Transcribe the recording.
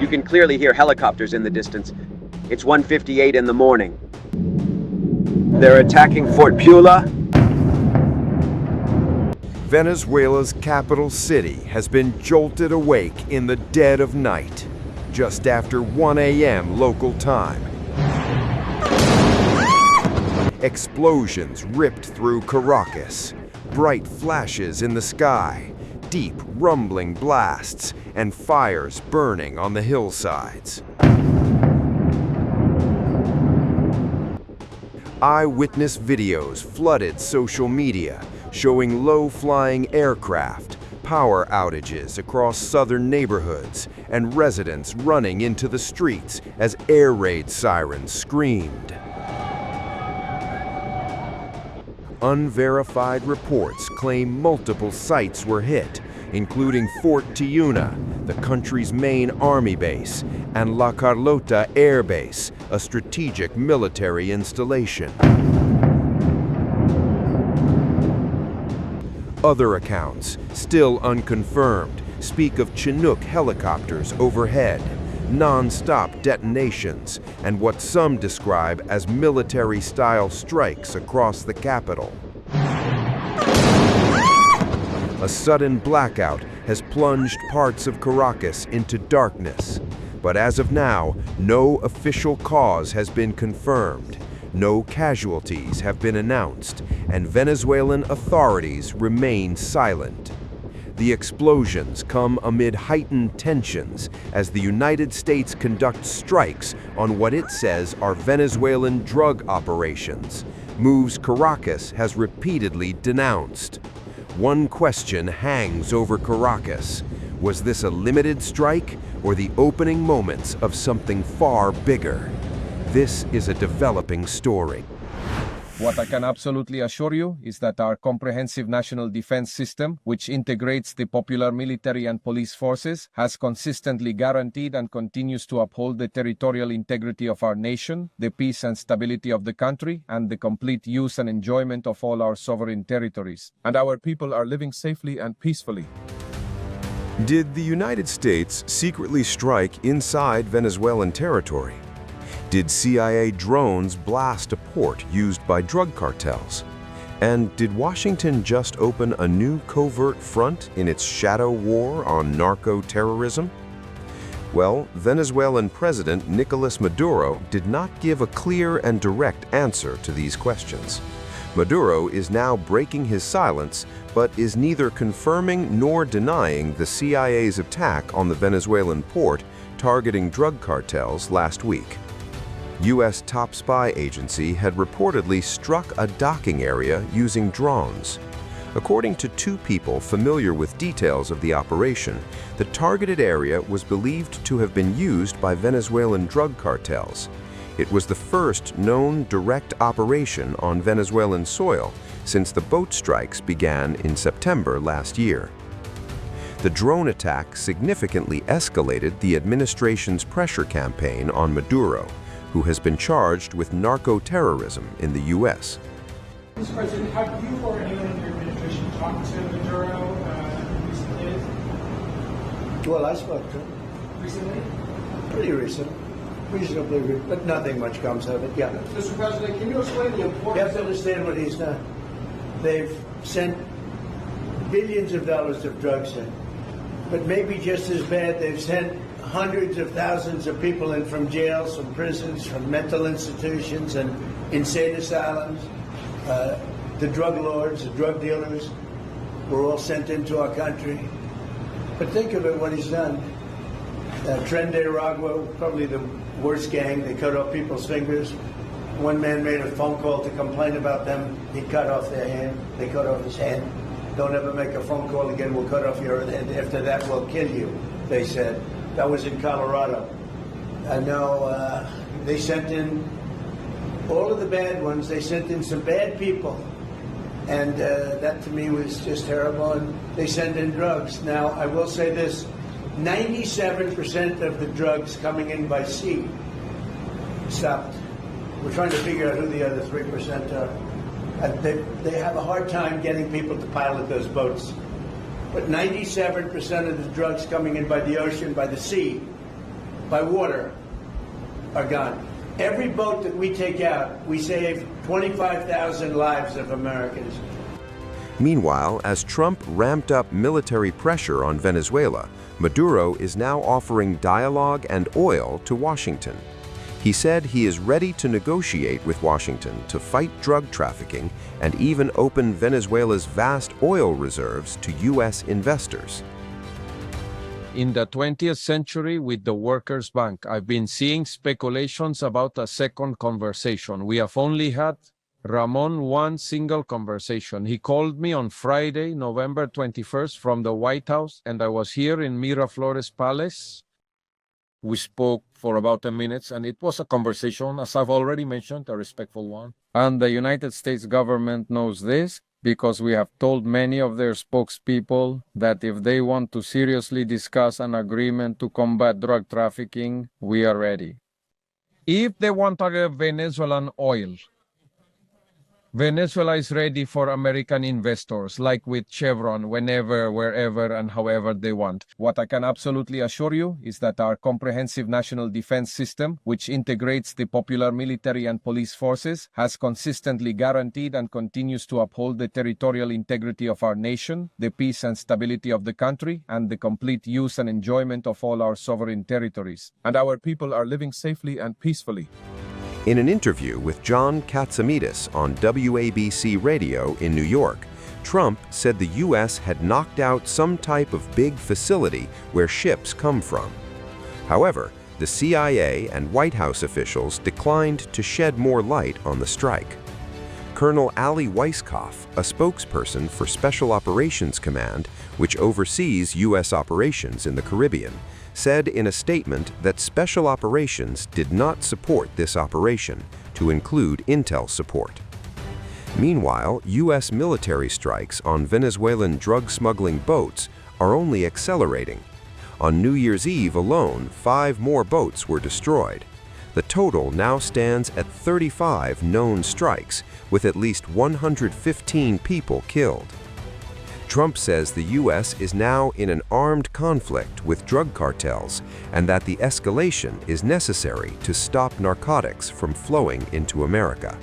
You can clearly hear helicopters in the distance. It's 1:58 in the morning. They're attacking Fort Pula. Venezuela's capital city has been jolted awake in the dead of night, just after 1 a.m. local time. Explosions ripped through Caracas, bright flashes in the sky, deep rumbling blasts, and fires burning on the hillsides. Eyewitness videos flooded social media, showing low-flying aircraft, power outages across southern neighborhoods, and residents running into the streets as air raid sirens screamed. Unverified reports claim multiple sites were hit, including Fort Tiuna, the country's main army base, and La Carlota Air Base, a strategic military installation. Other accounts, still unconfirmed, speak of Chinook helicopters overhead, non-stop detonations, and what some describe as military-style strikes across the capital. A sudden blackout has plunged parts of Caracas into darkness, but as of now, no official cause has been confirmed, no casualties have been announced, and Venezuelan authorities remain silent. The explosions come amid heightened tensions as the United States conducts strikes on what it says are Venezuelan drug operations, moves Caracas has repeatedly denounced. One question hangs over Caracas. Was this a limited strike or the opening moments of something far bigger? This is a developing story. What I can absolutely assure you is that our comprehensive national defense system, which integrates the popular military and police forces, has consistently guaranteed and continues to uphold the territorial integrity of our nation, the peace and stability of the country, and the complete use and enjoyment of all our sovereign territories. And our people are living safely and peacefully. Did the United States secretly strike inside Venezuelan territory? Did CIA drones blast a port used by drug cartels? And did Washington just open a new covert front in its shadow war on narco-terrorism? Well, Venezuelan President Nicolas Maduro did not give a clear and direct answer to these questions. Maduro is now breaking his silence, but is neither confirming nor denying the CIA's attack on the Venezuelan port targeting drug cartels last week. U.S. top spy agency had reportedly struck a docking area using drones. According to two people familiar with details of the operation, the targeted area was believed to have been used by Venezuelan drug cartels. It was the first known direct operation on Venezuelan soil since the boat strikes began in September last year. The drone attack significantly escalated the administration's pressure campaign on Maduro, who has been charged with narco-terrorism in the U.S. Mr. President, have you or anyone in your administration talked to Maduro recently? Well, I spoke to him. Recently? Pretty recent. Reasonably, but nothing much comes of it, yeah. Mr. President, can you explain the importance? You have to understand what he's done. They've sent billions of dollars of drugs in. But maybe just as bad, they've sent hundreds of thousands of people in from jails, from prisons, from mental institutions and insane asylums. The drug lords, the drug dealers were all sent into our country. But think of it, what he's done. Tren de Aragua, probably the worst gang. They cut off people's fingers. One man made a phone call to complain about them. He cut off their hand. They cut off his hand. Don't ever make a phone call again. We'll cut off your hand. After that, we'll kill you, they said. That was in Colorado. I know they sent in all of the bad ones. They sent in some bad people. And that to me was just terrible. And they send in drugs. Now, I will say this. 97% of the drugs coming in by sea stopped. We're trying to figure out who the other 3% are. They have a hard time getting people to pilot those boats. But 97% of the drugs coming in by the ocean, by the sea, by water are gone. Every boat that we take out, we save 25,000 lives of Americans. Meanwhile, as Trump ramped up military pressure on Venezuela, Maduro is now offering dialogue and oil to Washington. He said he is ready to negotiate with Washington to fight drug trafficking and even open Venezuela's vast oil reserves to U.S. investors. In the 20th century, with the Workers' Bank, I've been seeing speculations about a second conversation. We have only had, Ramon, one single conversation. He called me on Friday, November 21st from the White House, and I was here in Miraflores Palace. We spoke for about 10 minutes, and it was a conversation, as I've already mentioned, a respectful one. And the United States government knows this because we have told many of their spokespeople that if they want to seriously discuss an agreement to combat drug trafficking, we are ready. If they want Venezuelan oil, Venezuela is ready for American investors, like with Chevron, whenever, wherever, and however they want. What I can absolutely assure you is that our comprehensive national defense system, which integrates the popular military and police forces, has consistently guaranteed and continues to uphold the territorial integrity of our nation, the peace and stability of the country, and the complete use and enjoyment of all our sovereign territories. And our people are living safely and peacefully. In an interview with John Katsamidis on WABC Radio in New York, Trump said the U.S. had knocked out some type of big facility where ships come from. However, the CIA and White House officials declined to shed more light on the strike. Colonel Ali Weisskopf, a spokesperson for Special Operations Command, which oversees U.S. operations in the Caribbean, said in a statement that Special Operations did not support this operation, to include intel support. Meanwhile, U.S. military strikes on Venezuelan drug smuggling boats are only accelerating. On New Year's Eve alone, 5 more boats were destroyed. The total now stands at 35 known strikes, with at least 115 people killed. Trump says the U.S. is now in an armed conflict with drug cartels and that the escalation is necessary to stop narcotics from flowing into America.